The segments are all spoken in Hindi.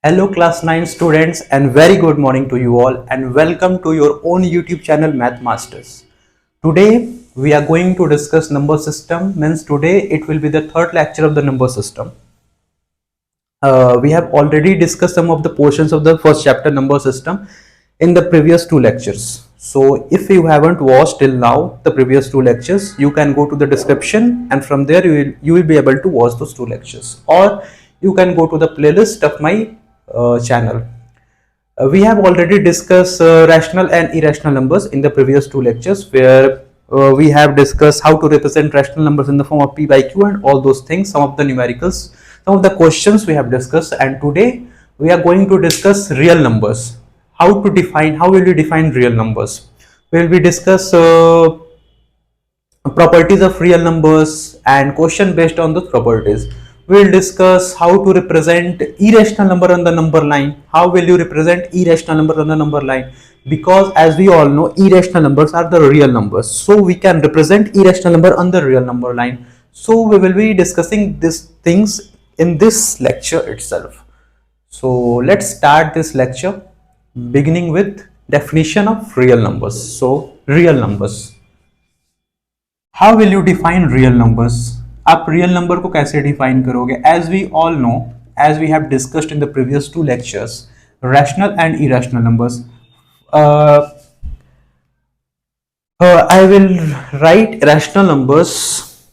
Hello class 9 students and very good morning to you all and welcome to your own YouTube channel Math Masters. Today we are going to discuss number system, means today it will be the third lecture of the number system. We have already discussed some of the portions of the first chapter number system in the previous two lectures. So if you haven't watched till now the previous two lectures, you can go to the description and from there you will be able to watch those two lectures, or you can go to the playlist of my channel. We have already discussed rational and irrational numbers in the previous two lectures, where we have discussed how to represent rational numbers in the form of p by q and all those things, some of the numericals, some of the questions we have discussed. And today we are going to discuss real numbers. How will you define real numbers? We will be discuss properties of real numbers and question based on those properties. We will discuss how to represent irrational number on the number line. How will you represent irrational number on the number line? Because as we all know, irrational numbers are the real numbers. So we can represent irrational number on the real number line. So we will be discussing these things in this lecture itself. So let's start this lecture beginning with definition of real numbers. So real numbers. How will you define real numbers? आप real number को कैसे define करोगे? As we all know, as we have discussed in the previous two lectures, rational and irrational numbers. I will write rational numbers,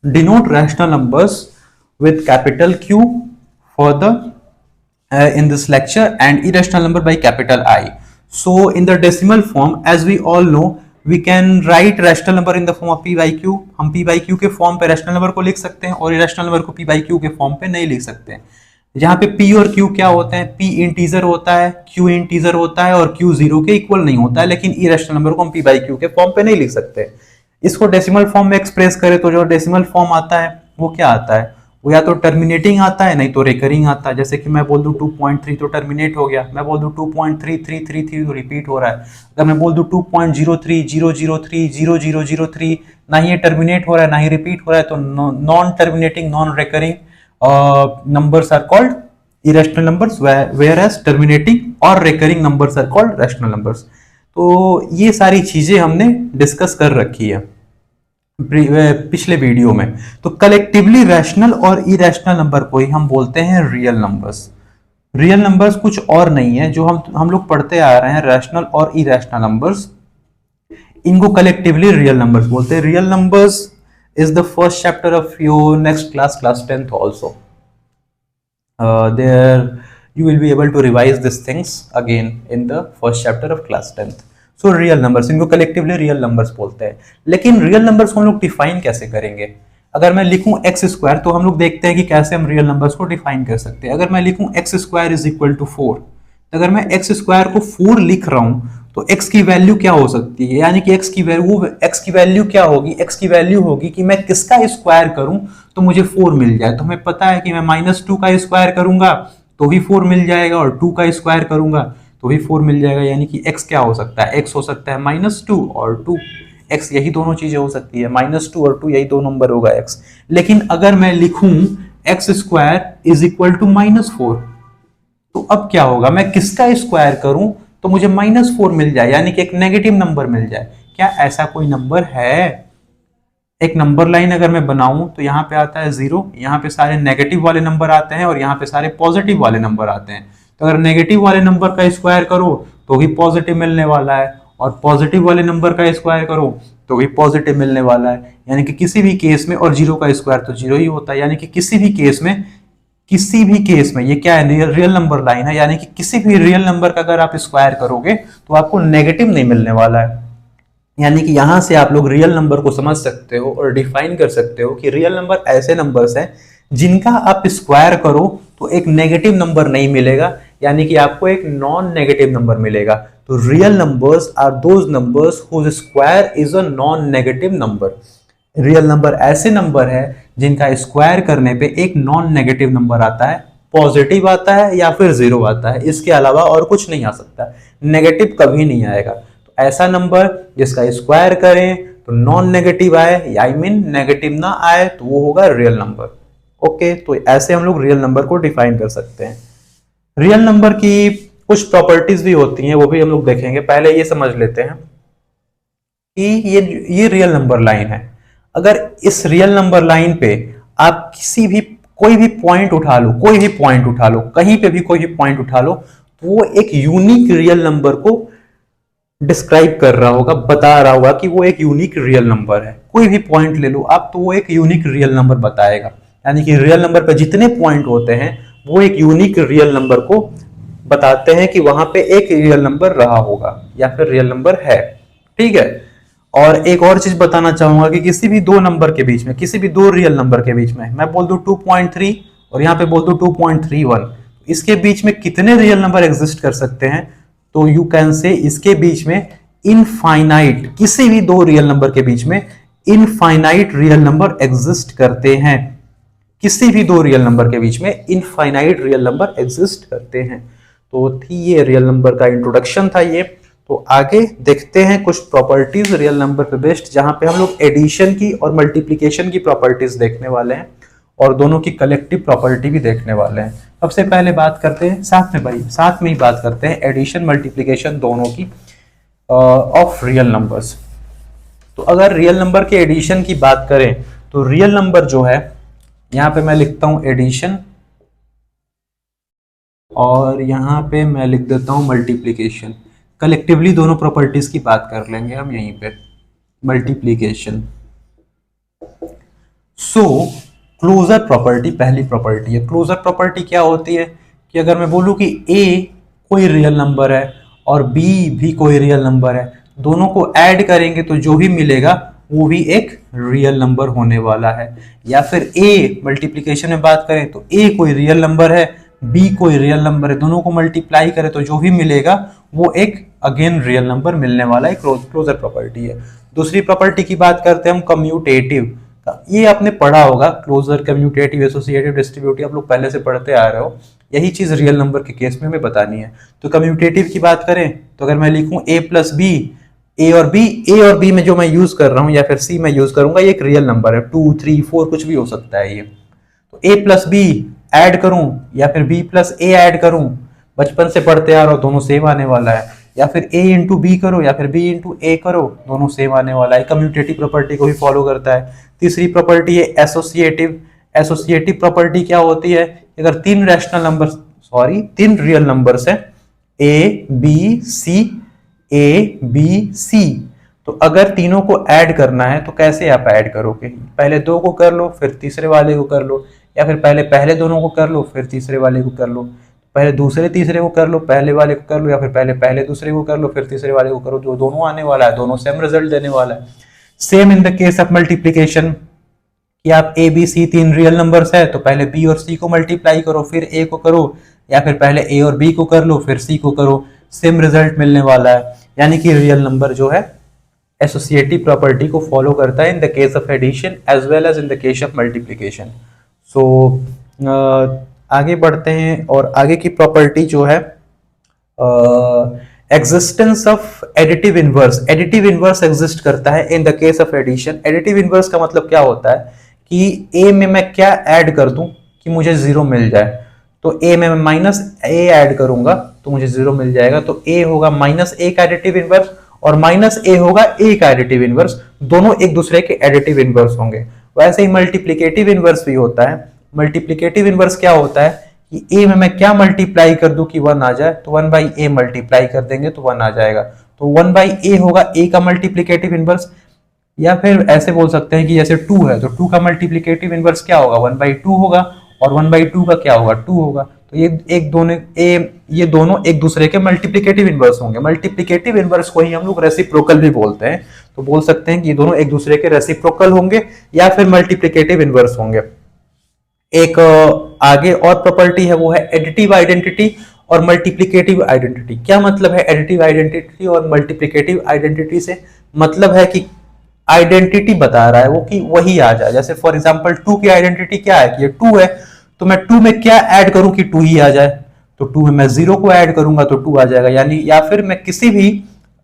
denote rational numbers with capital Q for the in this lecture, and irrational number by capital I. So in the decimal form, as we all know, we can write rational number in the form of p by q. हम p by q के फॉर्म पे rational number को लिख सकते हैं और irrational number को p by q के फॉर्म पे नहीं लिख सकते हैं. जहाँ पे p और q क्या होते हैं? p इंटीजर होता है, q इंटीजर होता है और q जीरो के इक्वल नहीं होता है, लेकिन irrational number को हम p by q के फॉर्म पे नहीं लिख सकते. इसको डेसिमल फॉर्म में एक्सप्रेस करें तो जो डेसिमल फॉर्म आता है वो क्या आता है? वो या तो टर्मिनेटिंग आता है, नहीं तो रिकरिंग आता है. जैसे कि मैं बोल दूं 2.3 तो टर्मिनेट हो गया, मैं बोल दूं 2.3333 तो रिपीट हो रहा है. अगर मैं बोल दूं 2.03003 ना ही ये टर्मिनेट हो रहा है ना ही रिपीट हो रहा है, तो non terminating non recurring numbers are called irrational numbers, whereas terminating और recurring numbers are called rational numbers. तो ये सारी चीजें हमने डिस्कस कर रखी है पिछले वीडियो में. तो कलेक्टिवली रैशनल और इरेशनल नंबर को ही हम बोलते हैं रियल नंबर्स. रियल नंबर्स कुछ और नहीं है, जो हम लोग पढ़ते आ रहे हैं रैशनल और इरेशनल नंबर्स, इनको कलेक्टिवली रियल नंबर्स बोलते हैं. Real numbers is the first chapter of your next class 10th also. there you will be able to revise these things again in the first chapter of class 10th. So real numbers, इनको कलेक्टिवली रियल नंबर्स बोलते हैं. लेकिन रियल नंबर्स को हम लोग डिफाइन कैसे करेंगे? अगर मैं लिखूं एक्स स्क्वायर, तो हम लोग देखते हैं कि कैसे हम रियल नंबर्स को डिफाइन कर सकते हैं. अगर मैं लिखूं X square is equal to 4, तो अगर मैं एक्स स्क्वायर को 4 लिख रहा हूं तो एक्स की वैल्यू क्या हो सकती है? यानी कि एक्स की वैल्यू क्या होगी? एक्स की वैल्यू होगी कि मैं किसका स्क्वायर करूं तो मुझे 4 मिल जाए. तो हमें पता है कि मैं -2 का स्क्वायर करूंगा तो भी 4 मिल जाएगा, और 2 का स्क्वायर करूंगा तो भी 4 मिल जाएगा. यानी कि x क्या हो सकता है? x हो सकता है -2 और 2. x यही दोनों चीजें हो सकती है, -2 और 2 यही दो नंबर होगा x. लेकिन अगर मैं लिखूं X square is equal to -4, तो अब क्या होगा? मैं किसका स्क्वायर करूं तो मुझे -4 मिल जाए, यानी कि एक नेगेटिव नंबर मिल जाए. क्या ऐसा कोई नंबर है? एक नंबर लाइन अगर मैं बनाऊं तो यहाँ पे आता है 0, यहाँ पे सारे नेगेटिव वाले नंबर आते हैं और यहाँ पे सारे पॉजिटिव वाले नंबर आते हैं. तो अगर नेगेटिव वाले नंबर का स्क्वायर करो तो भी पॉजिटिव मिलने वाला है, और पॉजिटिव वाले नंबर का स्क्वायर करो तो भी पॉजिटिव मिलने वाला है. यानी कि किसी भी केस में, और 0 का स्क्वायर तो 0 ही होता है, यानी कि किसी भी केस में ये क्या है? रियल नंबर लाइन है. यानी कि किसी भी रियल नंबर का अगर आप स्क्वायर करोगे तो आपको नेगेटिव नहीं मिलने वाला है. यानी कि यहां से आप लोग रियल नंबर को समझ सकते हो और डिफाइन कर सकते हो कि रियल नंबर ऐसे नंबर्स हैं जिनका आप स्क्वायर करो तो एक नेगेटिव नंबर नहीं मिलेगा, यानी कि आपको एक नॉन नेगेटिव नंबर मिलेगा. तो real numbers are those numbers whose square is a non negative number. Real number ऐसे नंबर है जिनका स्क्वायर करने पे एक नॉन नेगेटिव नंबर आता है, पॉजिटिव आता है या फिर 0 आता है. इसके अलावा और कुछ नहीं आ सकता, नेगेटिव कभी नहीं आएगा. ऐसा नंबर जिसका स्क्वायर करें तो नॉन नेगेटिव आए, आई मीन नेगेटिव ना आए, तो वो होगा रियल नंबर. ओके, तो ऐसे हम लोग रियल नंबर को डिफाइन कर सकते हैं. रियल नंबर की कुछ प्रॉपर्टीज भी होती हैं, वो भी हम लोग देखेंगे। पहले ये समझ लेते हैं कि ये रियल नंबर लाइन है। अगर इस रियल नंबर लाइन पे आप किसी भी कोई भी पॉइंट उठा लो, कोई भी पॉइंट उठा लो, कहीं पे भी कोई भी पॉइंट उठा लो, तो वो एक यूनिक रियल नंबर को डिस्क्राइब कर रहा होगा, बता रहा होगा कि वो एक यूनिक रियल नंबर है। कोई भी पॉइंट ले लो आप, तो वो एक यूनिक रियल नंबर बताएगा। यानी कि रियल नंबर पे जितने पॉइंट होते हैं वो एक यूनिक रियल नंबर को बताते हैं कि वहां पे एक रियल नंबर रहा होगा या फिर रियल नंबर है। ठीक है। और एक और चीज बताना चाहूंगा कि किसी भी दो नंबर के बीच में, किसी भी दो रियल नंबर के बीच में, मैं बोल दूं 2.3 और यहाँ पे बोल दूं 2.31, इसके बीच में कितने रियल नंबर एग्जिस्ट कर सकते हैं? तो यू कैन से इसके बीच में इनफाइनाइट, किसी भी दो रियल नंबर के बीच में इनफाइनाइट रियल नंबर एग्जिस्ट करते हैं। किसी भी दो रियल नंबर के बीच में इनफाइनाइट रियल नंबर एग्जिस्ट करते हैं। तो थी ये रियल नंबर का इंट्रोडक्शन था ये। तो आगे देखते हैं कुछ प्रॉपर्टीज रियल नंबर पे बेस्ड, जहां पे हम लोग एडिशन की और मल्टीप्लिकेशन की प्रॉपर्टीज देखने वाले हैं और दोनों की कलेक्टिव प्रॉपर्टी भी देखने वाले हैं। सबसे पहले बात करते हैं साथ में ही बात करते हैं एडिशन मल्टीप्लिकेशन दोनों की ऑफ रियल नंबर्स। तो अगर रियल नंबर के एडिशन की बात करें तो रियल नंबर जो है, यहां पे मैं लिखता हूं एडिशन और यहां पे मैं लिख देता हूं मल्टीप्लिकेशन। कलेक्टिवली दोनों प्रॉपर्टीज की बात कर लेंगे हम यहीं पे। मल्टीप्लिकेशन। सो क्लोजर प्रॉपर्टी पहली प्रॉपर्टी है। क्लोजर प्रॉपर्टी क्या होती है कि अगर मैं बोलूं कि ए कोई रियल नंबर है और बी भी कोई रियल नंबर है, दोनों को ऐड करेंगे तो जो भी मिलेगा वो भी एक रियल नंबर होने वाला है। या फिर ए मल्टीप्लिकेशन में बात करें तो ए कोई रियल नंबर है, बी कोई रियल नंबर है, दोनों को मल्टीप्लाई करें तो जो भी मिलेगा वो एक अगेन रियल नंबर मिलने वाला है। क्लोजर प्रॉपर्टी है। दूसरी प्रॉपर्टी की बात करते हैं हम कम्यूटेटिव। ये आपने पढ़ा होगा, क्लोजर, कम्यूटेटिव, एसोसिएटिव, डिस्ट्रीब्यूटिव, आप लोग पहले से पढ़ते आ रहे हो। यही चीज रियल नंबर के केस में हमें बतानी है। तो कम्यूटेटिव की बात करें तो अगर मैं लिखूं ए प्लस बी, ए और बी में जो मैं यूज कर रहा हूं या फिर सी में यूज करूंगा, ये एक रियल नंबर है। 2, 3, 4 कुछ भी हो सकता है ये। तो ए प्लस बी ऐड करूं या फिर बी प्लस ए ऐड करूं, बचपन से पढ़ते आ रहा हूं, दोनों सेम आने वाला है। या फिर ए इंटू बी करो या फिर बी इंटू ए करो, दोनों सेम आने वाला है। कम्यूटेटिव प्रॉपर्टी को भी फॉलो करता है। तीसरी प्रॉपर्टी है एसोसिएटिव। एसोसिएटिव प्रॉपर्टी क्या होती है? अगर तीन रैशनल नंबर, तीन रियल नंबर्स है A B C, A B C, तो अगर तीनों को ऐड करना है तो कैसे आप ऐड करोगे? पहले दो को कर लो फिर तीसरे वाले को कर लो, या फिर पहले दोनों को कर लो फिर तीसरे वाले को कर लो, पहले दूसरे तीसरे को कर लो, पहले वाले को कर लो, या फिर पहले दूसरे को कर लो फिर तीसरे वाले को करो। जो दोनों आने वाला है दोनों सेम रिजल्ट देने वाला है। Same in the case of multiplication कि आप ए बी सी तीन रियल नंबर्स है तो पहले बी और सी को मल्टीप्लाई करो फिर ए को करो, या फिर पहले ए और बी को कर लो फिर सी को करो, सेम रिजल्ट मिलने वाला है। यानी कि रियल नंबर जो है एसोसिएटिव प्रॉपर्टी को फॉलो करता है in the case of addition as well as in the case of multiplication. So आगे बढ़ते हैं और आगे की प्रॉपर्टी जो है existence of additive inverse. Additive inverse exist करता है in the case of addition. Additive inverse का मतलब क्या होता है कि ए में मैं क्या ऐड कर दूं कि मुझे जीरो मिल जाए। तो ए में मैं माइनस ए ऐड करूंगा तो मुझे जीरो मिल जाएगा। तो ए होगा माइनस ए का एडिटिव इनवर्स और माइनस ए होगा ए का एडिटिव इनवर्स, दोनों एक दूसरे के एडिटिव इनवर्स होंगे। वैसे ही मल्टीप्लिकेटिव इनवर्स भी होता है। मल्टीप्लिकेटिव इनवर्स क्या होता है कि ए में मैं क्या मल्टीप्लाई कर दूं कि 1 आ जाए, तो 1 बाई ए मल्टीप्लाई कर देंगे तो 1 आ जाएगा। तो 1 बाई ए होगा ए का मल्टीप्लिकेटिव इनवर्स। या फिर ऐसे बोल सकते हैं कि जैसे 2 है तो 2 का मल्टीप्लिकेटिव इनवर्स क्या होगा? 1 बाई 2 होगा, और 1 बाई 2 का क्या होगा? 2 होगा। तो ये दोनों एक दूसरे के मल्टीप्लिकेटिव इनवर्स होंगे। मल्टीप्लिकेटिव इनवर्स को ही हम लोग रेसिप्रोकल भी बोलते हैं। तो बोल सकते हैं कि ये दोनों एक दूसरे के रेसिप्रोकल होंगे या फिर मल्टीप्लिकेटिव इनवर्स होंगे। एक आगे और प्रॉपर्टी है वो है एडिटिव आइडेंटिटी और मल्टीप्लिकेटिव आइडेंटिटी। क्या मतलब है एडिटिव आइडेंटिटी और मल्टीप्लिकेटिव आइडेंटिटी से? मतलब है कि आइडेंटिटी बता रहा है वो कि वही आ जाए। जैसे फॉर एग्जांपल 2 की आइडेंटिटी क्या है कि ये 2 है, तो मैं 2 में क्या ऐड करूं कि 2 ही आ जाए। तो 2 में मैं 0 को ऐड करूंगा तो 2 आ जाएगा। यानी या फिर मैं किसी भी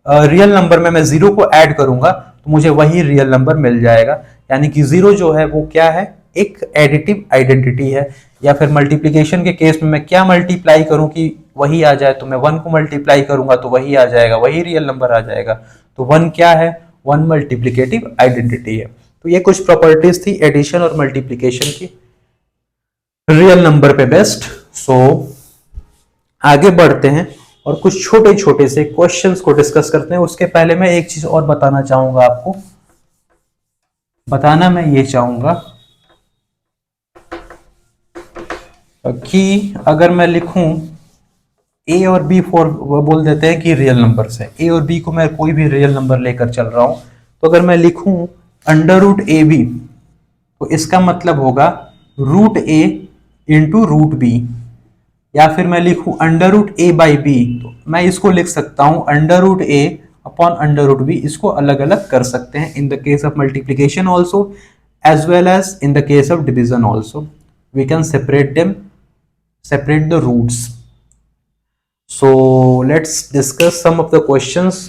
रियल नंबर में मैं 0 को ऐड करूंगा तो मुझे वही रियल नंबर मिल जाएगा। यानी कि 0 जो है वो क्या है? एक एडिटिव आइडेंटिटी है। या फिर मल्टीप्लिकेशन के केस में मैं क्या मल्टीप्लाई करूं कि वही आ जाए, तो मैं 1 को मल्टीप्लाई करूंगा तो वही आ जाएगा, वही रियल नंबर आ जाएगा। तो 1 क्या है, 1 मल्टीप्लिकेटिव आइडेंटिटी है। तो ये कुछ प्रॉपर्टीज थी एडिशन और मल्टीप्लिकेशन की रियल नंबर पे बेस्ट। सो आगे बढ़ते हैं और कुछ छोटे छोटे से क्वेश्चंस को डिस्कस करते हैं। उसके पहले मैं एक चीज और बताना चाहूंगा आपको, बताना मैं ये चाहूंगा कि अगर मैं लिखूं ए और बी फॉर, वो बोल देते हैं कि रियल नंबर्स है, ए और बी को मैं कोई भी रियल नंबर लेकर चल रहा हूं, तो अगर मैं लिखूं अंडर रूट ए बी, तो इसका मतलब होगा root A into root B. या फिर मैं लिखूं under root A by B, तो मैं इसको लिख सकता हूं under root A upon under root B. इसको अलग अलग कर सकते हैं in the case of multiplication also as well as in the case of division also, we can separate them, separate the roots. So let's discuss some of the questions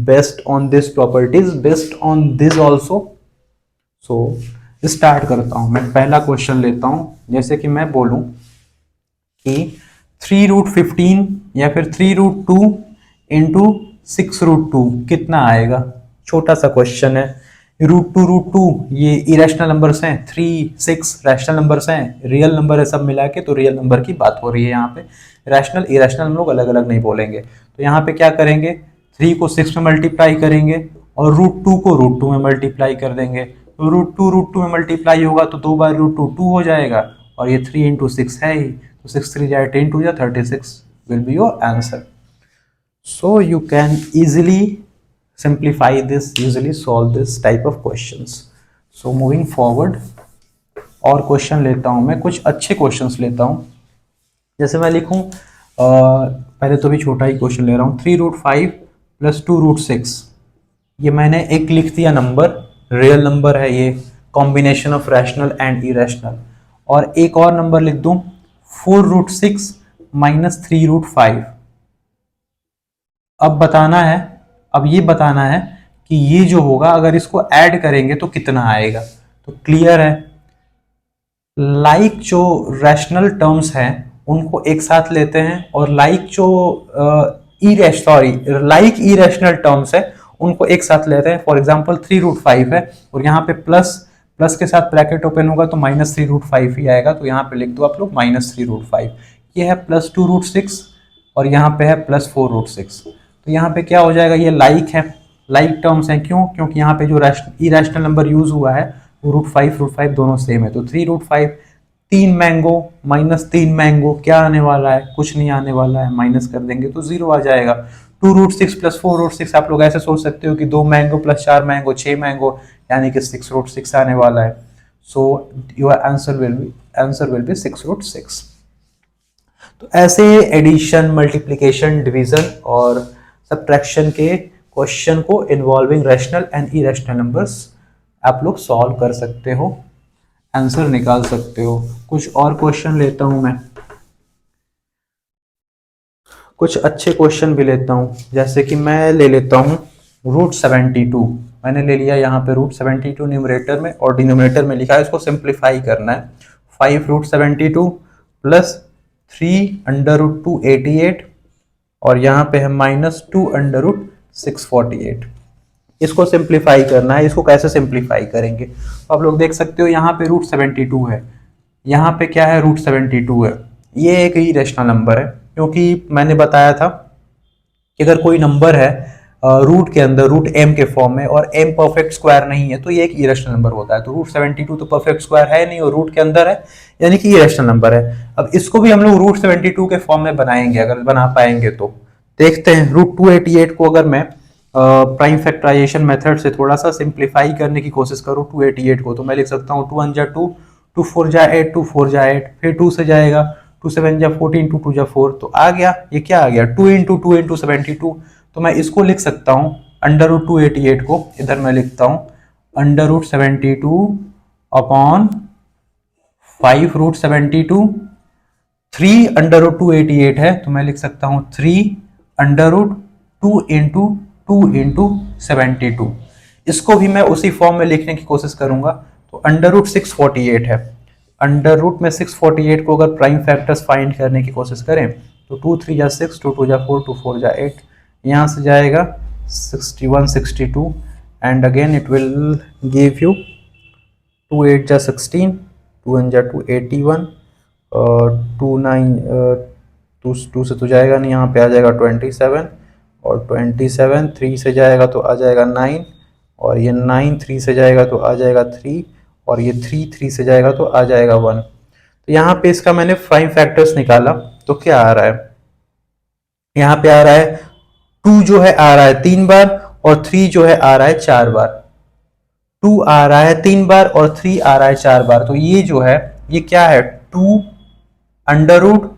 based on these properties, based on this also. So start करता हूं मैं, पहला क्वेश्चन लेता हूं। जैसे कि मैं बोलूं कि 3 रूट 15 या फिर 3 रूट 2 इंटू 6 रूट 2 कितना आएगा। छोटा सा क्वेश्चन है। रूट टू ये इरेशनल नंबर्स हैं, 3 6 रैशनल नंबर्स हैं, रियल नंबर है सब मिला के, तो रियल नंबर की बात हो रही है यहाँ पे। रैशनल इरेशनल हम लोग अलग अलग नहीं बोलेंगे। तो यहाँ पे क्या करेंगे, 3 को 6 में मल्टीप्लाई करेंगे और रूट 2 को रूट 2 में मल्टीप्लाई कर देंगे। तो रूट टू में मल्टीप्लाई होगा तो 2 बार रूट 2 2 हो जाएगा, और ये 3 इंटू 6 है ही, तो 6 3 जाए 10 2 जा 36 will be your answer. So you can easily simplify this, usually solve this type of questions. So moving forward, और क्वेश्चन लेता हूं मैं, कुछ अच्छे क्वेश्चंस लेता हूं। जैसे मैं लिखूं पहले तो भी छोटा ही क्वेश्चन ले रहा हूं, 3 रूट 5 प्लस 2 रूट 6। ये मैंने एक लिख दिया नंबर, रियल नंबर है ये, combination of rational and irrational. और एक और नंबर लिख दूं 4 रूट 6 माइनस 3 रूट 5। अब बताना है, अब ये बताना है कि ये जो होगा अगर इसको ऐड करेंगे तो कितना आएगा। तो क्लियर है, लाइक जो रैशनल टर्म्स हैं उनको एक साथ लेते हैं, और लाइक जो लाइक इरेशनल टर्म्स है उनको एक साथ लेते हैं। फॉर एग्जांपल 3 रूट 5 है और यहाँ पे प्लस के साथ ब्रैकेट ओपन होगा तो माइनस 3 रूट 5 ही आएगा, तो यहाँ पे लिख दो आप लोग माइनस 3 रूट 5। ये है प्लस 2 रूट 6 और यहाँ पे है प्लस 4 रूट 6। तो यहाँ पे क्या हो जाएगा, ये लाइक है, लाइक टर्म्स हैं। क्यों, क्योंकि यहाँ पे जो इरेशनल नंबर यूज हुआ है वो रूट 5 दोनों सेम है। तो 3 रूट 5, 3 मैंगो माइनस 3 मैंगो क्या आने वाला है, कुछ नहीं आने वाला है, माइनस कर देंगे तो 0 आ जाएगा। 2 रूट 6 प्लस 4 रूट 6, आप लोग ऐसे सोच सकते हो कि 2 मैंगो प्लस 4 मैंगो 6 मैंगो, यानी कि 6 रूट 6 आने वाला है। So your answer will be 6 root 6। तो ऐसे एडिशन, मल्टीप्लिकेशन, डिवीजन और सब्ट्रैक्शन के क्वेश्चन को involving rational and irrational numbers आप लोग सॉल्व कर सकते हो, आंसर निकाल सकते हो। कुछ और क्वेश्चन लेता हूं मैं, कुछ अच्छे क्वेश्चन भी लेता हूं। जैसे कि मैं ले लेता हूं रूट 72, मैंने ले लिया यहाँ पे रूट 72 न्यूमरेटर में, और डिनोमिनेटर में लिखा है इसको सिंप्लीफाई करना है। 5 रूट 72 प्लस 3 अंडर रूट 288 और यहाँ पे है माइनस 2 अंडर रूट 648। इसको सिंप्लीफाई करना है। इसको कैसे सिंप्लीफाई करेंगे, तो आप लोग देख सकते हो यहाँ पे रूट 72 है, यहाँ पे क्या है रूट 72 है। ये एक ही रेशनल नंबर है, क्योंकि मैंने बताया था कि अगर कोई नंबर है रूट के अंदर, रूट m के फॉर्म में, और m परफेक्ट स्क्वायर नहीं है तो ये एक इरेशनल नंबर होता है। तो रूट 72 तो परफेक्ट स्क्वायर है नहीं और रूट के अंदर है, यानी कि इरेशनल नंबर है। अब इसको भी हम लोग रूट 72 के फॉर्म में बनाएंगे, अगर बना पाएंगे तो। देखते हैं, रूट 288 को अगर मैं प्राइम फैक्टराइजेशन मेथड से थोड़ा सा सिंप्लीफाई करने की कोशिश करूँ 288 को, तो मैं लिख सकता हूँ 2 1 जा 2, 2 4 जा 8, 2 4 जा 8, फिर 2 से जाएगा 2 7 जा 14, 2 2 जा 4, तो आ गया, ये क्या आ गया 2 इंटू 2 इंटू 72। तो मैं इसको लिख सकता हूँ अंडर रूट 288 को, इधर मैं लिखता हूँ under root 72 upon 5 root 72। 3 under root 288 है तो मैं लिख सकता हूँ 3 अंडर रूट 2 इंटू 72। इसको भी मैं उसी फॉर्म में लिखने की कोशिश करूंगा। तो अंडर रूट 648 है, अंडर रूट में 648 को अगर प्राइम फैक्टर्स फाइंड करने की कोशिश करें तो 2 3 जा 6, 2 2 जा 4, 2 4 जा 8, यहाँ से जाएगा 61 62 and again it will give you 2 8 जा 16, 2 1 जा 2 81, 2 9 2 से तो जाएगा नहीं, यहाँ पे आ जाएगा 27 और 27 3 से जाएगा तो आ जाएगा 9 और ये 9 3 से जाएगा तो आ जाएगा 3 और ये 3 3 से जाएगा तो आ जाएगा 1। तो यहाँ पे इसका मैंने प्राइम फैक्टर्स निकाला तो क्या आ रहा है, यहाँ पे आ रहा है 2 जो है आ रहा है 3 बार और 3 जो है आ रहा है 4 बार। 2 आ रहा है 3 बार और 3 आ रहा है 4 बार, तो ये जो है ये क्या है 2 अंडर रूट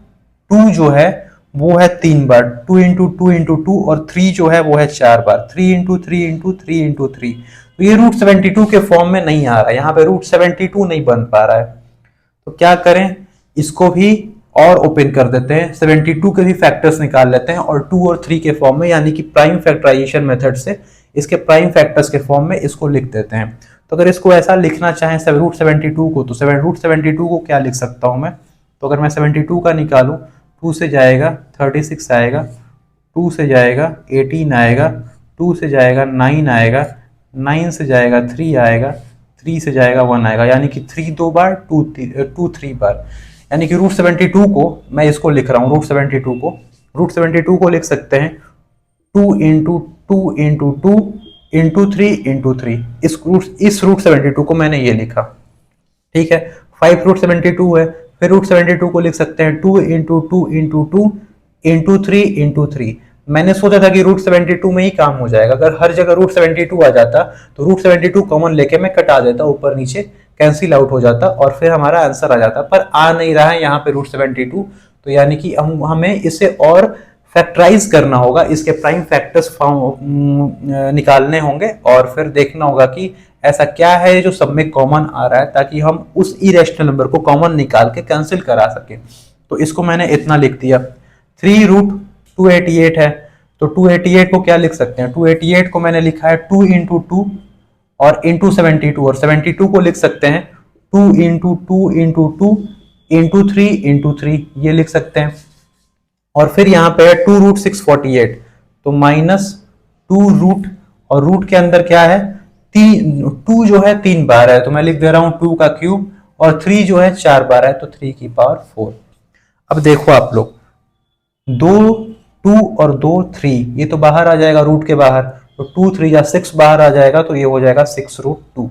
2 जो है वो है 3 बार, 2 इंटू 2 इंटू 2 और 3 जो है वो है 4 बार, 3 इंटू 3 इंटू 3 इंटू 3। तो ये रूट 72 के फॉर्म में नहीं आ रहा है, यहाँ पे रूट 72 नहीं बन पा रहा है। तो क्या करें, इसको भी और ओपन कर देते हैं, 72 के भी फैक्टर्स निकाल लेते हैं और 2 और 3 के फॉर्म में, यानी कि प्राइम फैक्टराइजेशन मेथड से इसके प्राइम फैक्टर्स के फॉर्म में इसको लिख देते हैं। तो अगर इसको ऐसा लिखना चाहें रूट 72 को, तो रूट 72 को क्या लिख सकता हूं मैं, तो अगर मैं 72 का निकालूं 2 से जाएगा 36 आएगा, 2 से जाएगा 18 आएगा, 2 से जाएगा 9 आएगा, 9 से जाएगा 3 आएगा, 3 से जाएगा 1 आएगा, यानी कि 3 2 बार 2 3 बार, यानी कि रूट 72 को मैं इसको लिख रहा हूँ, रूट 72 को लिख सकते हैं 2 इंटू 2 इंटू 2 इंटू 3 इंटू 3। इस रूट 72 को मैंने ये लिखा, ठीक है। 5 रूट 72 है, फिर रूट 72 को लिख सकते हैं 2 इंटू 2 इंटू 2 इंटू 3 इंटू 3। मैंने सोचा था कि रूट 72 में ही काम हो जाएगा, अगर हर जगह रूट 72 आ जाता तो रूट 72 कॉमन लेके मैं कटा देता, ऊपर नीचे कैंसिल आउट हो जाता और फिर हमारा आंसर आ जाता, पर आ नहीं रहा है यहाँ पे रूट 72। तो यानी कि हमें इसे और फैक्टराइज करना होगा, इसके प्राइम फैक्टर्स निकालने होंगे और फिर देखना होगा कि ऐसा क्या है जो सब में कॉमन आ रहा है, ताकि हम उस इरेशनल नंबर को कॉमन निकाल के कैंसिल करा सके। तो इसको मैंने इतना लिख दिया। 3 रूट 288 है, तो 288 को क्या लिख सकते हैं, 288 को मैंने लिखा है 2 इंटू 2 और इंटू 72, और 72 को लिख सकते हैं 2 इंटू 2 इंटू 2 इंटू 3 इंटू 3, ये लिख सकते हैं। और फिर यहाँ पे है 2 रूट 648, तो माइनस 2 रूट, और रूट के अंदर क्या है 2 जो है 3 बार है, तो मैं लिख दे रहा हूं 2 का क्यूब, और 3 जो है 4 बार है, तो 3 की पावर 4। अब देखो आप लोग, 2 2 और 2 3, ये तो बाहर आ जाएगा रूट के बाहर, तो 2 3 या 6 बाहर आ जाएगा, तो ये हो जाएगा 6 रूट 2।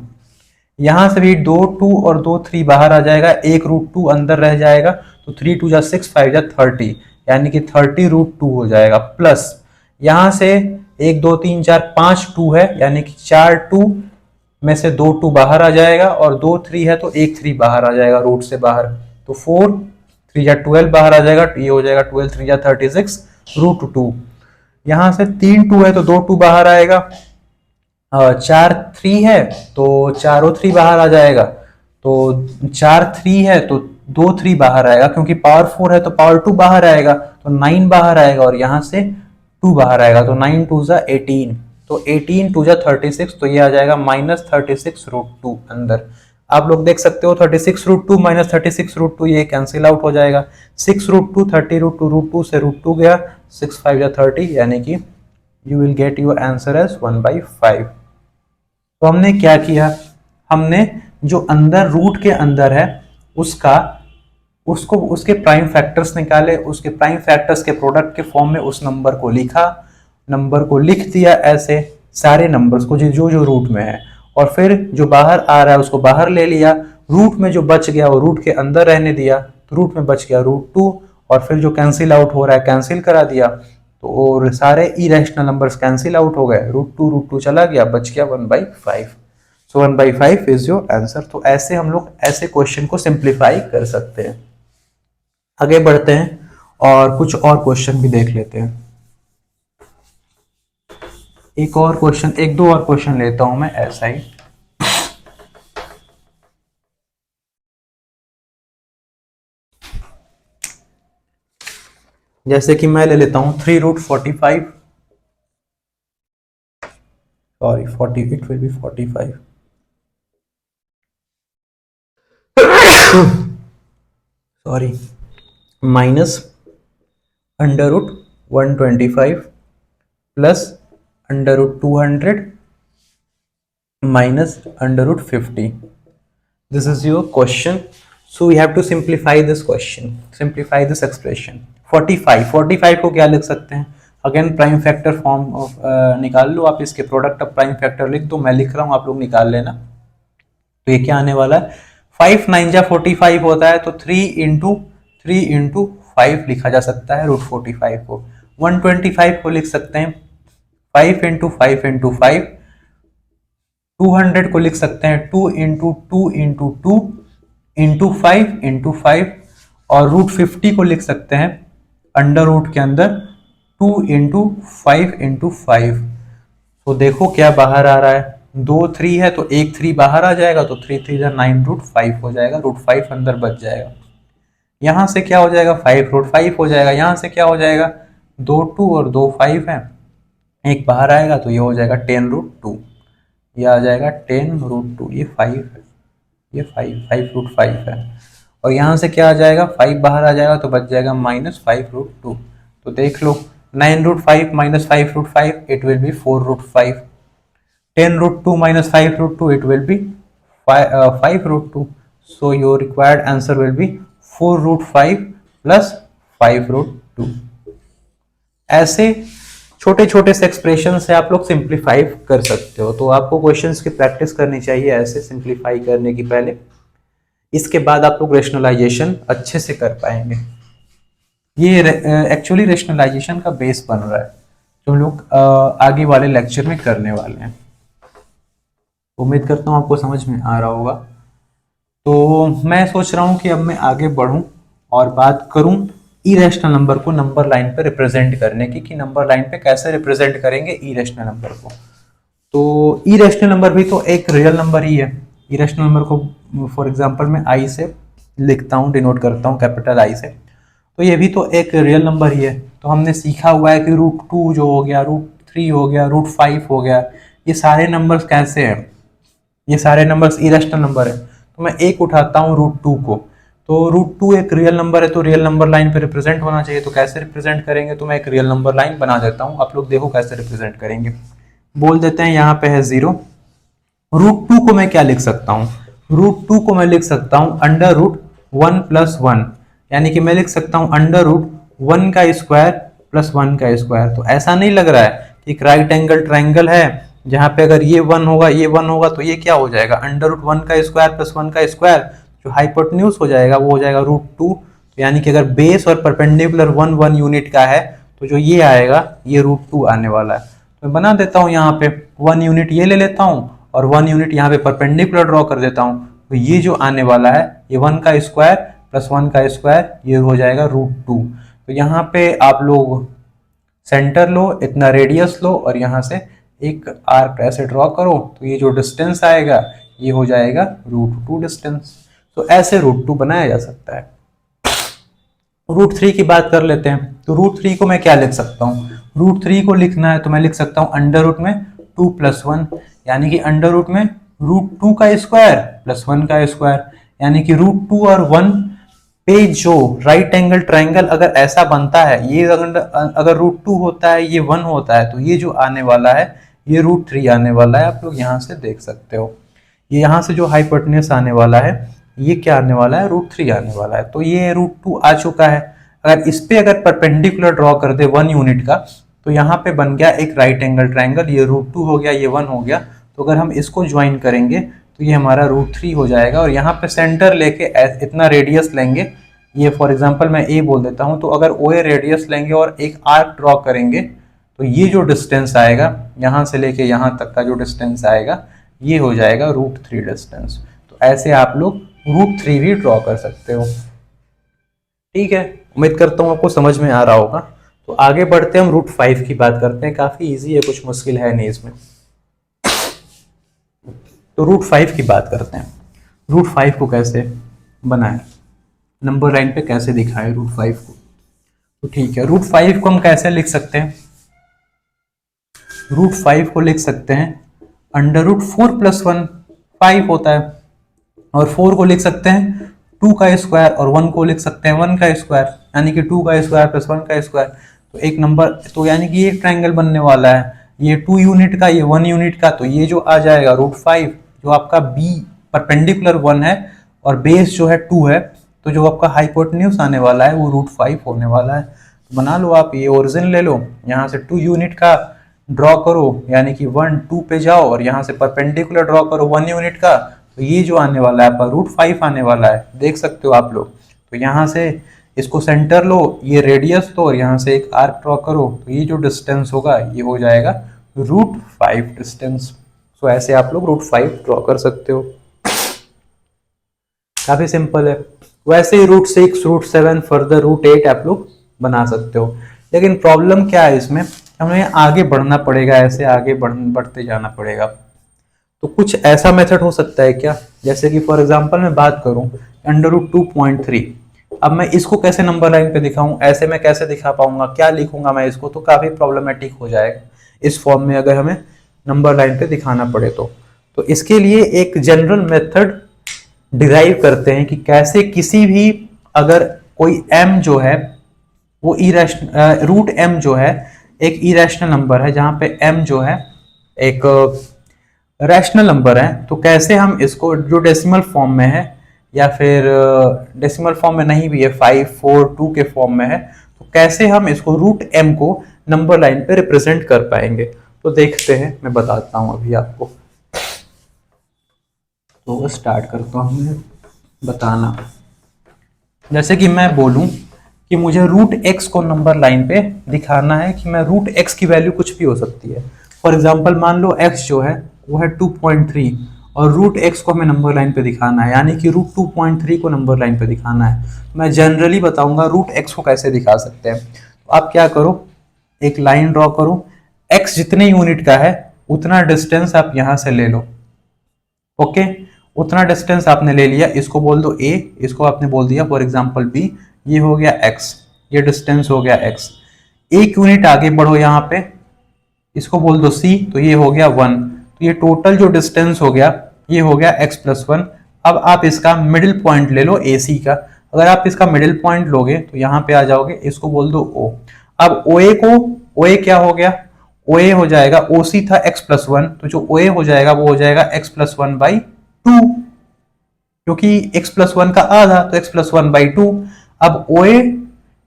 यहां से भी 2 2 और 2 3 बाहर आ जाएगा, एक रूट 2 अंदर रह जाएगा, तो 3 2 जा 6, 5 जा 30, यानी कि 30 रूट 2 हो जाएगा। प्लस यहां से 1 2 3 4 5 2 है, यानी कि 4 2 में से 2 2 बाहर आ जाएगा, और 2 3 है तो 1 3 बाहर आ जाएगा रूट से बाहर, तो 4 3 जा 12 बाहर आ जाएगा, ये हो जाएगा 12 3 जा 36 रूट 2। यहां से 3 2 है तो 2 2 बाहर आएगा, 4 3 है तो 4 और 3 बाहर आ जाएगा, तो 4 3 है तो 2 3 बाहर आएगा, क्योंकि पावर 4 है तो पावर 2 बाहर आएगा, तो 9 बाहर आएगा, और यहां से 2 बाहर आएगा, तो 9 2 जा 18, तो 18 2 जा 36, तो ये आ जाएगा माइनस 36 रूट 2 अंदर। आप लोग देख सकते हो 36 रूट 2 माइनस 36 रूट 2, ये कैंसिल आउट हो जाएगा। 6 रूट 2 30 रूट 2 से रूट 2 गया, 6 5 जा 30, यानी कि you will get your answer as 1/5। तो हमने क्या किया, हमने जो अंदर रूट के अंदर है उसके प्राइम फैक्टर्स निकाले, उसके प्राइम फैक्टर्स के प्रोडक्ट के फॉर्म में उस नंबर को लिखा, नंबर को लिख दिया ऐसे, सारे नंबर्स को जो जो रूट में है, और फिर जो बाहर आ रहा है उसको बाहर ले लिया, रूट में जो बच गया वो रूट के अंदर रहने दिया, तो रूट में बच गया रूट 2, और फिर जो कैंसिल आउट हो रहा है कैंसिल करा दिया, तो और सारे इरेशनल नंबर्स कैंसिल आउट हो गए, रूट टू चला गया, बच गया 1/5। सो 1/5 इज योर आंसर। तो ऐसे हम लोग ऐसे क्वेश्चन को सिंप्लीफाई कर सकते हैं। आगे बढ़ते हैं और कुछ और क्वेश्चन भी देख लेते हैं। एक दो और क्वेश्चन लेता हूं मैं ऐसा ही। जैसे कि मैं ले लेता हूं 3 root 45, sorry 40, it will be 45। Sorry, minus under root 125 plus under root 200 minus under root 50. This is your question. So we have to simplify this question, simplify this expression. 45 को क्या लिख सकते हैं? Again prime factor form of निकाल लो आप, इसके प्रोडक्ट ऑफ प्राइम फैक्टर लिख दो, मैं लिख रहा हूँ, आप लोग निकाल लेना। तो ये क्या आने वाला है? 5 9 जा 45 होता है, तो 3 इंटू 5 लिखा जा सकता है रूट 45 को। 125 को लिख सकते हैं 5 इंटू 5 इंटू 5। 200 को लिख सकते हैं 2 इंटू 2 इंटू 2 इंटू 5 इंटू 5। और रूट 50 को लिख सकते हैं अंडर रूट के अंदर 2 इंटू 5 इंटू 5। तो देखो क्या बाहर आ रहा है, 2 3 है तो एक 3 बाहर आ जाएगा, तो 3 3 9 रूट 5 हो जाएगा, रूट 5 अंदर बच जाएगा। यहाँ से क्या हो जाएगा, 5 रूट 5 हो जाएगा। यहाँ से क्या हो जाएगा, 2 2 और 2 5 है, एक बाहर आएगा तो ये हो जाएगा 10 रूट 2, ये आ जाएगा 10 रूट 2। ये 5 है, ये 5 रूट 5 है। और यहाँ से क्या आ जाएगा, 5 बाहर आ जाएगा तो बच जाएगा माइनस 5 रूट 2। तो देख लो 9 root 5 minus 5 root 5, it will be 4 root 5। 10 root 2 minus 5 root 2, it will be 5 root 2. So your required answer will be 4 root 5 plus 5 root 2. ऐसे छोटे छोटे से एक्सप्रेशन से आप लोग सिंप्लीफाई कर सकते हो। तो आपको क्वेश्चंस की प्रैक्टिस करनी चाहिए ऐसे सिंप्लीफाई करने की पहले, इसके बाद आप लोग रेशनलाइजेशन अच्छे से कर पाएंगे। ये एक्चुअली रेशनलाइजेशन का बेस बन रहा है जो हम लोग आगे वाले लेक्चर में करने वाले हैं। उम्मीद करता हूँ आपको समझ में आ रहा होगा। तो मैं सोच रहा हूँ कि अब मैं आगे बढ़ूँ और बात करूँ इरेशनल नंबर को नंबर लाइन पे रिप्रेजेंट करने की, कि नंबर लाइन पे कैसे रिप्रेजेंट करेंगे इरेशनल नंबर को। तो इरेशनल नंबर भी तो एक रियल नंबर ही है। इरेशनल नंबर को फॉर एग्जांपल मैं आई से लिखता हूँ, डिनोट करता हूँ कैपिटल आई से, तो ये भी तो एक रियल नंबर ही है। तो हमने सीखा हुआ है कि रूट 2 जो हो गया, रूट 3 हो गया, रूट 5 हो गया, ये सारे नंबर्स कैसे हैं, ये सारे नंबर्स इरेशनल नंबर है। तो मैं एक उठाता हूँ रूट 2 को, तो रूट 2 एक रियल नंबर है, तो रियल नंबर लाइन पे रिप्रेजेंट होना चाहिए। तो कैसे रिप्रेजेंट करेंगे, तो मैं एक रियल नंबर लाइन बना देता हूँ, आप लोग देखो कैसे रिप्रेजेंट करेंगे। बोल देते हैं यहाँ पे है 0। रूट 2 को मैं क्या लिख सकता हूँ, रूट 2 को मैं लिख सकता हूँ अंडर रूट 1 प्लस 1, यानी कि मैं लिख सकता हूँ अंडर रूट 1 का स्क्वायर प्लस 1 का स्क्वायर। तो ऐसा नहीं लग रहा है कि एक राइट एंगल ट्राइंगल है जहां पे अगर ये 1 होगा, ये 1 होगा, तो ये क्या हो जाएगा, अंडर रूट 1 का स्क्वायर प्लस 1 का स्क्वायर, जो हाइपोटेन्यूज हो जाएगा वो हो जाएगा रूट 2। तो यानी कि अगर बेस और परपेंडिकुलर 1 1 यूनिट का है तो जो ये आएगा ये रूट 2 आने वाला है। तो मैं बना देता हूँ यहाँ पे 1 यूनिट ये ले लेता हूँ और 1 यूनिट यहाँ पे परपेंडिकुलर ड्रॉ कर देता हूँ। तो ये जो आने वाला है ये 1 का स्क्वायर प्लस 1 का स्क्वायर, ये हो जाएगा रूट 2। तो यहाँ पे आप लोग सेंटर लो, इतना रेडियस लो और यहाँ से एक आर्क ऐसे ड्रॉ करो, तो ये जो डिस्टेंस आएगा ये हो जाएगा रूट 2 डिस्टेंस। तो ऐसे रूट 2 बनाया जा सकता है। रूट 3 की बात कर लेते हैं। तो रूट 3 को मैं क्या लिख सकता हूँ, रूट 3 को लिखना है तो मैं लिख सकता हूँ अंडर रूट में 2 प्लस 1, यानी कि अंडर रूट में रूट 2 का स्क्वायर प्लस 1 का स्क्वायर, यानी कि रूट 2 और 1 पे जो राइट एंगल ट्राइंगल अगर ऐसा बनता है, ये अगर रूट 2 होता है, ये 1 होता है, तो ये जो आने वाला है ये रूट 3 आने वाला है। आप लोग यहाँ से देख सकते हो, ये यहाँ से जो हाइपोटेन्यूज आने वाला है ये क्या आने वाला है, रूट 3 आने वाला है। तो ये रूट 2 आ चुका है। अगर इस पे अगर परपेंडिकुलर ड्रॉ कर दे 1 यूनिट का, तो यहाँ पे बन गया एक राइट एंगल ट्राइंगल, ये रूट 2 हो गया, ये 1 हो गया। तो अगर हम इसको ज्वाइन करेंगे तो ये हमारा रूट 3 हो जाएगा। और यहाँ पे सेंटर लेके इतना रेडियस लेंगे, ये फॉर एग्जांपल मैं ए बोल देता हूँ, तो अगर ओ ए रेडियस लेंगे और एक आर्क ड्रॉ करेंगे, तो ये जो डिस्टेंस आएगा यहाँ से लेके यहाँ तक का जो डिस्टेंस आएगा ये हो जाएगा रूट 3 डिस्टेंस। तो ऐसे आप लोग रूट 3 भी ड्रॉ कर सकते हो। ठीक है, उम्मीद करता हूँ आपको समझ में आ रहा होगा। तो आगे बढ़ते हैं, हम रूट 5 की बात करते हैं। काफी इजी है, कुछ मुश्किल है नहीं इसमें। तो रूट 5 की बात करते हैं। रूट 5 को कैसे बनाएं, नंबर लाइन पे कैसे दिखाएं रूट 5 को। तो ठीक है, रूट 5 को हम कैसे लिख सकते हैं, रूट 5 को लिख सकते हैं अंडर रूट 4 प्लस 1, 5 होता है, और 4 को लिख सकते हैं 2 का स्क्वायर और 1 को लिख सकते हैं 1 का स्क्वायर, यानी कि 2 का स्क्वायर प्लस 1 का स्क्वायर। तो एक नंबर, तो यानी कि ये ट्रायंगल बनने वाला है, ये 2 यूनिट का, ये 1 यूनिट का, तो ये जो आ जाएगा √5, जो आपका बी परपेंडिकुलर 1 है और बेस जो है 2 है, तो जो आपका हाइपोटेन्यूज आने वाला है वो √5 होने वाला है। तो बना लो आप, ये ओरिजिन ले लो, यहाँ से 2 यूनिट का ड्रॉ करो, यानी कि 1 2 पे जाओ और यहाँ से परपेंडिकुलर ड्रॉ करो 1 यूनिट का, तो ये जो आने वाला है आपका √5 आने वाला है, देख सकते हो आप लोग। तो यहाँ से इसको सेंटर लो, ये रेडियस लो और यहाँ से एक आर्क ड्रॉ करो, तो ये जो डिस्टेंस होगा ये हो जाएगा √5 डिस्टेंस। तो ऐसे आप लोग √5 ड्रॉ कर सकते हो, काफी सिंपल है। वैसे ही √6, √7, फर्दर √8 आप लोग बना सकते हो। लेकिन प्रॉब्लम क्या है इसमें, हमें आगे बढ़ना पड़ेगा, ऐसे आगे बढ़ते जाना पड़ेगा। तो कुछ ऐसा मेथड हो सकता है क्या, जैसे कि फॉर एग्जांपल मैं बात करूं √2.3, अब मैं इसको कैसे नंबर लाइन पे दिखाऊं, ऐसे मैं कैसे दिखा पाऊंगा, क्या लिखूंगा मैं इसको, तो काफी प्रॉब्लमेटिक हो जाएगा इस फॉर्म में अगर हमें नंबर लाइन पे दिखाना पड़े तो इसके लिए एक जनरल मेथड डिराइव करते हैं कि कैसे किसी भी, अगर कोई m जो है वो √m जो है एक इरेशनल नंबर है, जहां पे m जो है एक रैशनल नंबर है, तो कैसे हम इसको जो डेसिमल फॉर्म में है या फिर डेसिमल फॉर्म में नहीं भी है, 5 4 2 के फॉर्म में है, तो कैसे हम इसको √m को नंबर लाइन पे रिप्रेजेंट कर पाएंगे। तो देखते हैं, मैं बताता हूं अभी आपको। तो स्टार्ट करता हूं मैं बताना। जैसे कि मैं बोलूं कि मुझे √x को नंबर लाइन पे दिखाना है, कि मैं √x की वैल्यू कुछ भी हो सकती है। फॉर एग्जांपल मान लो x जो है वो है 2.3 और √x को हमें नंबर लाइन पे दिखाना है, यानी कि √2.3 को नंबर लाइन पे दिखाना है। मैं जनरली बताऊंगा √x को कैसे दिखा सकते हैं। तो आप क्या करो, एक लाइन ड्रॉ करो, x जितने यूनिट का है उतना डिस्टेंस आप यहां से ले लो। ओके, उतना डिस्टेंस आपने ले लिया, इसको बोल दो a, इसको आपने बोल दिया फॉर एग्जांपल b, ये हो गया x, ये डिस्टेंस हो गया x। एक यूनिट आगे बढ़ो यहाँ पे, इसको बोल दो c, तो ये हो गया 1। तो ये टोटल जो डिस्टेंस हो गया ये हो गया x+1। अब आप इसका मिडिल पॉइंट ले लो AC का, अगर आप इसका मिडिल पॉइंट लोगे तो यहाँ पे आ जाओगे, इसको बोल दो O। अब OA क्या हो गया, OA हो जाएगा, OC था x+1, तो जो OA हो जाएगा वो हो जाएगा x+1/2, क्योंकि x+1 का आधा, तो x+1/2। अब OA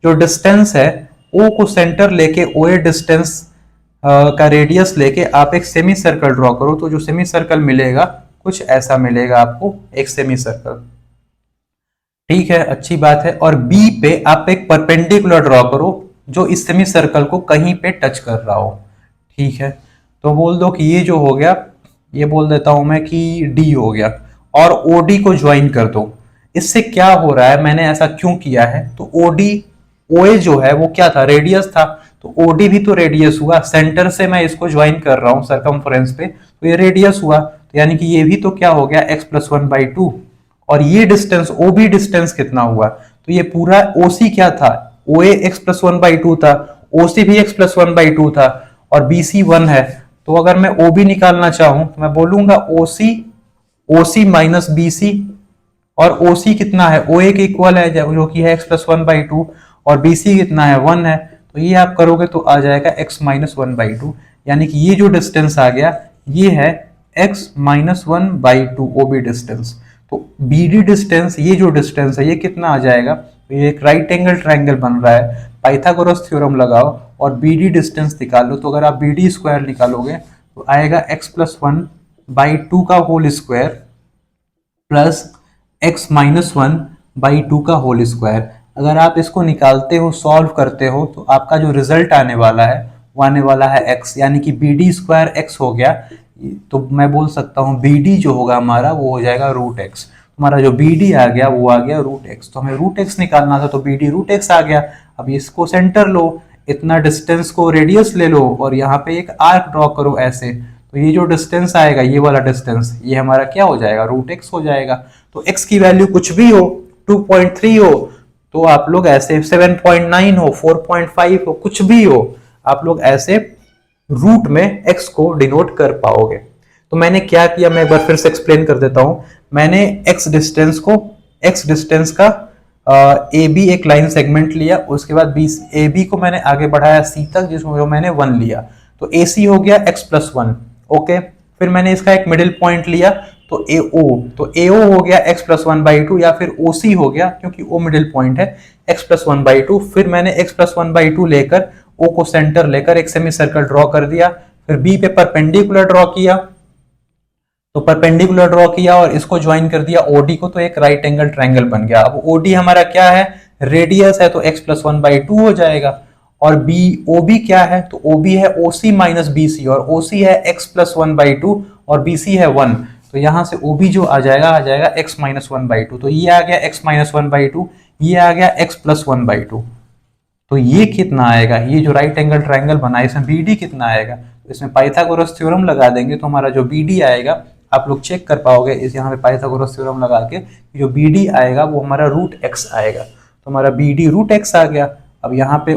जो डिस्टेंस है, O को सेंटर लेके OA डिस्टेंस का रेडियस लेके आप एक सेमी सर्कल ड्रॉ करो, तो जो सेमी सर्कल मिलेगा कुछ ऐसा मिलेगा आपको, एक सेमी सर्कल। ठीक है, अच्छी बात है। और B पे आप एक परपेंडिकुलर ड्रॉ करो जो इस सेमी सर्कल को कहीं पे टच कर रहा हो। ठीक है, तो बोल दो कि ये जो हो गया, ये बोल देता हूं मैं कि D हो गया, और OD को ज्वाइन कर दो। इससे क्या हो रहा है, मैंने ऐसा क्यों किया है, तो OA जो है वो क्या था, रेडियस था, तो OD भी तो रेडियस हुआ, सेंटर से मैं इसको ज्वाइन कर रहा हूं सरकमफ्रेंस पे, तो ये रेडियस हुआ, तो यानी कि ये भी तो क्या हो गया x+1/2। और ये डिस्टेंस OB डिस्टेंस कितना हुआ, तो ये पूरा OC क्या था, OA x+1/2 था, OC भी x+1/2 था, और BC 1 है। तो अगर मैं OB निकालना चाहूं तो मैं बोलूंगा OC माइनस BC, और OC कितना है, OA के इक्वल है जो कि है x+1/2, और BC कितना है 1 है, तो ये आप करोगे तो आ जाएगा x-1/2, यानी कि ये जो डिस्टेंस आ गया ये है x-1/2 OB डिस्टेंस। तो BD डिस्टेंस, ये जो डिस्टेंस है ये कितना आ जाएगा, तो ये एक राइट एंगल ट्रायंगल बन रहा है, पाइथागोरस थ्योरम लगाओ और BD डिस्टेंस निकालो। तो अगर आप BD स्क्वायर निकालोगे तो आएगा x+1/2 का होल स्क्वायर प्लस x-1/2 का होल स्क्वायर। अगर आप इसको निकालते हो, सॉल्व करते हो, तो आपका जो रिजल्ट आने वाला है वो आने वाला है x, यानी कि BD² x हो गया। तो मैं बोल सकता हूँ BD जो होगा हमारा वो हो जाएगा √x। हमारा जो BD आ गया वो आ गया √x, तो हमें √x निकालना था, तो BD √x आ गया। अब इसको सेंटर लो, इतना डिस्टेंस को रेडियस ले लो और यहाँ पे एक आर्क ड्रॉ करो ऐसे, तो ये जो डिस्टेंस आएगा, ये वाला डिस्टेंस, ये हमारा क्या हो जाएगा, √x हो जाएगा। तो x की वैल्यू कुछ भी हो, 2.3 हो, तो आप लोग ऐसे 7.9 हो, 4.5 हो, कुछ भी हो, आप लोग ऐसे रूट में x को डिनोट कर पाओगे। तो मैंने क्या किया, मैं एक बार फिर से एक्सप्लेन कर देता हूं। मैंने x डिस्टेंस को x डिस्टेंस का ए बी एक लाइन सेगमेंट लिया, उसके बाद बी ए बी को मैंने आगे बढ़ाया सी तक, जिसमें मैंने 1 लिया, तो ए सी हो गया x+1। ओके, फिर मैंने इसका एक मिडिल पॉइंट लिया तो ए ओ, तो ए ओ हो गया x+1/2, या फिर ओ सी हो गया क्योंकि ओ मिडिल पॉइंट है x+1/2। फिर मैंने x+1/2 लेकर ओ को सेंटर लेकर एक सेमी सर्कल ड्रॉ कर दिया, फिर बी पे परपेंडिकुलर ड्रॉ किया, तो परपेंडिकुलर ड्रॉ किया और इसको ज्वाइन कर दिया ओडी को, तो एक राइट एंगल ट्रायंगल बन गया। अब ओडी हमारा क्या है, रेडियस है, तो x+1/2 हो जाएगा। और बी ओ बी क्या है, तो ओ बी है ओ सी माइनस बी सी, और ओ सी है x+1/2 और बी सी है 1, तो यहां से ओ बी जो आ जाएगा x-1/2, तो ये आ गया x-1/2, ये आ गया x+1/2। तो ये कितना आएगा, ये जो राइट एंगल ट्रायंगल बना है इसमें बी डी कितना आएगा, तो इसमें पाइथागोरस थ्योरम लगा देंगे तो हमारा जो बी डी आएगा, आप लोग चेक कर पाओगे इस यहाँ पे पाइथागोरस थ्योरम लगा के, जो बी डी आएगा वो हमारा √x आएगा, तो हमारा बी डी √x आ गया। अब यहाँ पे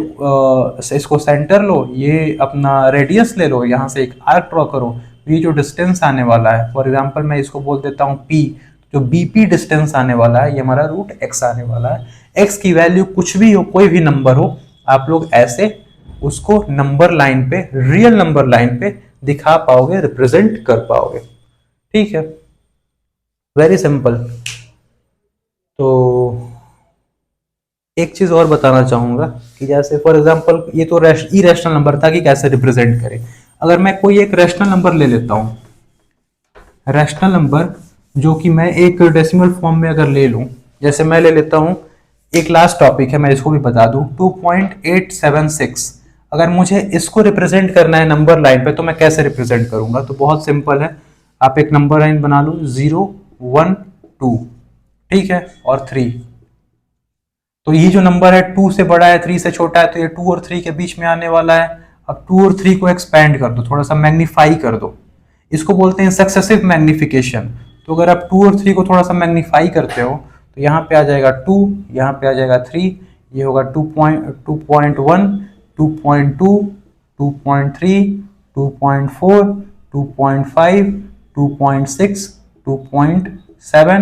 इसको सेंटर लो, ये अपना रेडियस ले लो, यहाँ से एक आर्क ड्रॉ करो, ये जो डिस्टेंस आने वाला है, फॉर एग्जांपल मैं इसको बोल देता हूँ p, जो बीपी डिस्टेंस आने वाला है ये हमारा √x आने वाला है। x की वैल्यू कुछ भी हो, कोई भी नंबर हो, आप लोग ऐसे उसको नंबर लाइन पे, रियल नंबर लाइन पे दिखा पाओगे, रिप्रेजेंट कर पाओगे। ठीक है, वेरी सिंपल। तो एक चीज और बताना चाहूंगा कि जैसे फॉर एग्जांपल ये तो इरेशनल नंबर था कि कैसे रिप्रेजेंट करें। अगर मैं कोई एक रैशनल नंबर ले लेता हूं, रैशनल नंबर जो कि मैं एक डेसिमल फॉर्म में अगर ले लूं, जैसे मैं ले लेता हूं, एक लास्ट टॉपिक है मैं इसको भी बता दूं, 2.876। अगर मुझे इसको रिप्रेजेंट करना है नंबर लाइन पे तो मैं कैसे रिप्रेजेंट करूंगा, तो बहुत सिंपल है, आप एक नंबर लाइन बना लो 0 1 2, ठीक है, और 3। तो ये जो नंबर है 2 से बड़ा है 3 से छोटा है, तो ये 2 और 3 के बीच में आने वाला है। अब 2 और 3 को एक्सपैंड कर दो, थोड़ा सा मैग्नीफाई कर दो, इसको बोलते हैं सक्सेसिव मैग्निफिकेशन। तो अगर आप 2 और 3 को थोड़ा सा मैग्नीफाई करते हो तो यहाँ पे आ जाएगा 2, यहाँ पे आ जाएगा 3, ये होगा 2.1, 2.2, 2.3, 2.4, 2.5, 2.6, 2.7,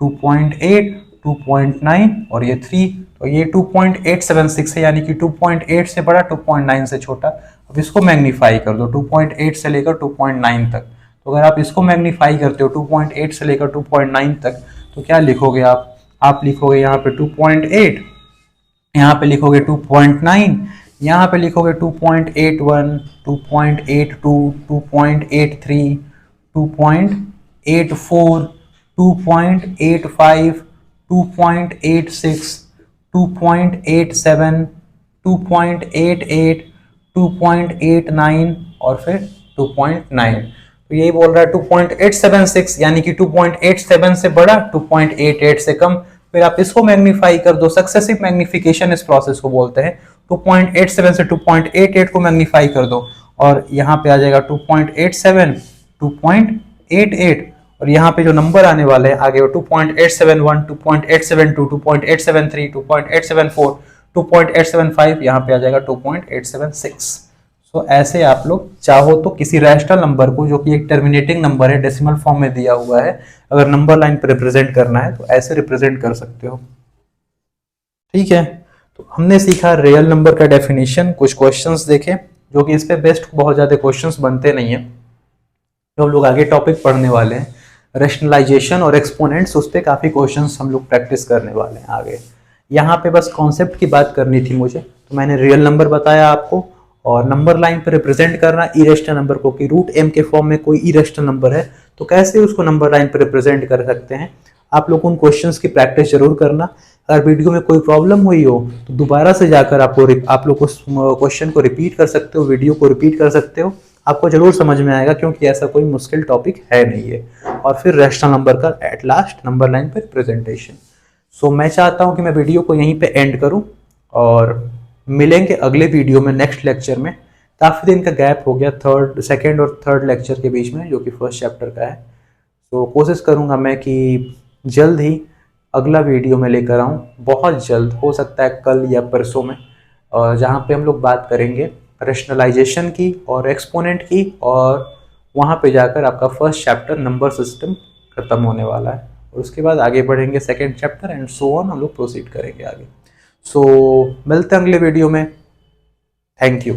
2.8, 2.9 और ये 3, तो ये 2.876 है, यानी कि 2.8 से बड़ा 2.9 से छोटा। अब इसको मैग्नीफाई कर दो 2.8 से लेकर 2.9 तक, तो अगर आप इसको मैग्नीफाई करते हो 2.8 से लेकर 2.9 तक, तो क्या लिखोगे आप लिखोगे यहाँ पे 2.8, यहाँ पे लिखोगे 2.9, यहाँ पे लिखोगे 2.81, 2.82, 2.83, 2.84, 2.85, 2.86, 2.87, 2.88, 2.89 और फिर 2.9। तो यही बोल रहा है 2.876, यानी कि 2.87 से बड़ा 2.88 से कम। फिर आप इसको मैग्नीफाई कर दो, सक्सेसिव मैग्निफिकेशन इस प्रोसेस को बोलते हैं। 2.87 से 2.88 को मैग्नीफाई कर दो और यहाँ पे आ जाएगा 2.87, 2.88 और यहाँ पे जो नंबर आने वाले हैं आगे वो 2.871, 2.872, 2.873, 2.874, 2.875, यहाँ पे आ जाएगा 2.876। तो ऐसे आप लोग चाहो तो किसी रैशनल नंबर को, जो कि एक टर्मिनेटिंग नंबर है, डेसिमल फॉर्म में दिया हुआ है, अगर नंबर लाइन पर रिप्रेजेंट करना है तो ऐसे रिप्रेजेंट कर सकते हो। ठीक है, तो हमने सीखा रियल नंबर का डेफिनेशन, कुछ क्वेश्चंस देखे जो कि इस पे बेस्ट बहुत ज़्यादा क्वेश्चंस बनते नहीं है, तो हम लोग आगे टॉपिक पढ़ने वाले हैं रैशनलाइजेशन और एक्सपोनेंट्स, उस पर काफ़ी क्वेश्चंस हम लोग प्रैक्टिस करने वाले हैं आगे। यहाँ पे बस कॉन्सेप्ट की बात करनी थी मुझे, तो मैंने रियल नंबर बताया आपको, और नंबर लाइन पर रिप्रेजेंट करना इरेशनल नंबर को, कि √m के फॉर्म में कोई इरेशनल नंबर है तो कैसे उसको नंबर लाइन पर रिप्रेजेंट कर सकते हैं। आप लोग उन क्वेश्चंस की प्रैक्टिस जरूर करना। अगर वीडियो में कोई प्रॉब्लम हुई हो तो दोबारा से जाकर आप लोग उस क्वेश्चन को रिपीट कर सकते हो, वीडियो को रिपीट कर सकते हो, आपको जरूर समझ में आएगा, क्योंकि ऐसा कोई मुश्किल टॉपिक है नहीं है। और फिर रैशनल नंबर का एट लास्ट नंबर लाइन पर रिप्रेजेंटेशन। सो मैं चाहता हूँ कि मैं वीडियो को यहीं पे एंड करूँ और मिलेंगे अगले वीडियो में, नेक्स्ट लेक्चर में। काफ़ी दिन का गैप हो गया सेकेंड और थर्ड लेक्चर के बीच में, जो कि फर्स्ट चैप्टर का है। तो कोशिश करूँगा मैं कि जल्द ही अगला वीडियो में लेकर आऊँ, बहुत जल्द, हो सकता है कल या परसों में, जहाँ पे हम लोग बात करेंगे रैशनलाइजेशन की और एक्सपोनेंट की, और वहाँ पे जाकर आपका फर्स्ट चैप्टर नंबर सिस्टम खत्म होने वाला है। और उसके बाद आगे बढ़ेंगे second chapter and so on, हम लोग प्रोसीड करेंगे आगे। सो मिलते हैं अगले वीडियो में। Thank you.